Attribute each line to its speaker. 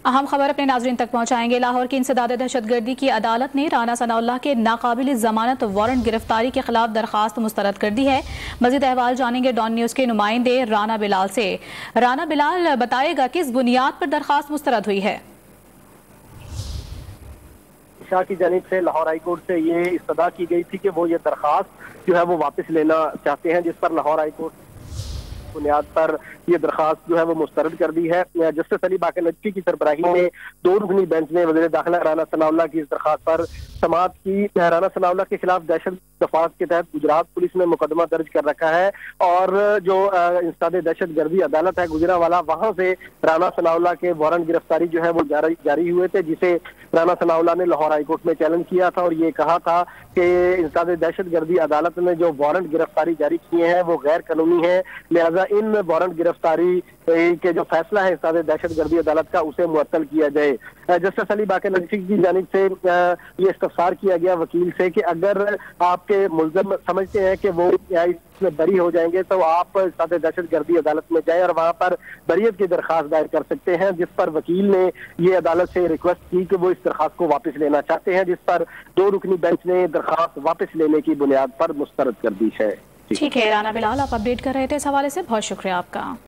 Speaker 1: अहम खबर अपने नाजरीन तक पहुंचाएंगे। लाहौर की इंसदाद दहशतगर्दी की अदालत ने राना सनाउल्लाह के नाकाबिल जमानत वारंट गिरफ्तारी के खिलाफ दरखास्त मुस्तरद कर दी है। मजीद अहवाल जानेंगे डॉन न्यूज के नुमाइंदे राना बिलाल से। राना बिलाल, बताएगा किस बुनियाद पर दरखास्त मुस्तरद हुई है?
Speaker 2: शाह की जानिब से लाहौर हाई कोर्ट से ये इस्तदा की गई थी कि वो ये दरखास्त जो है वो वापस लेना चाहते हैं, जिस पर लाहौर हाई कोर्ट बुनियाद पर ये दरखास्त जो है वो मुस्तरद कर दी है। जस्टिस अली बाकर नकवी की सरबराही में दो रुकनी बेंच ने वज़ीर दाखिला राना सनाउल्लाह की इस दरखास्त पर समाअत की। राना सनाउल्लाह के खिलाफ दहशत दफात के तहत गुजरात पुलिस ने मुकदमा दर्ज कर रखा है और जो इंसदाद दहशत गर्दी अदालत है गुजरावाला, वहां से राना सनाउल्लाह के वारंट गिरफ्तारी जो है वो जारी हुए थे, जिसे राना सनाउल्लाह ने लाहौर हाईकोर्ट में चैलेंज किया था और ये कहा था कि इंसदाद दहशत गर्दी अदालत ने जो वारंट गिरफ्तारी जारी किए हैं वो गैर कानूनी है, लिहाजा इन वारंट गिरफ्तारी के जो फैसला है इंसदाद दहशत गर्दी अदालत का उसे मुअत्तल किया जाए। जस्टिस अली बाकर नकवी की जानिब से ये इस्तफसार किया गया वकील से कि अगर आपके मुल्ज़म समझते हैं कि वो इसमें बरी हो जाएंगे तो आप इंसदाद दहशत गर्दी अदालत में जाए और वहां पर बरीयत की दरखास्त दायर कर सकते हैं, जिस पर वकील ने ये अदालत से रिक्वेस्ट की कि वो इस दरखास्त को वापस लेना चाहते हैं, जिस पर दो रुकनी बेंच ने दरखास्त वापस लेने की बुनियाद पर मुस्तरद कर दी है।
Speaker 1: ठीक है राना बिलाल, आप अपडेट कर रहे थे इस हवाले से, बहुत शुक्रिया आपका।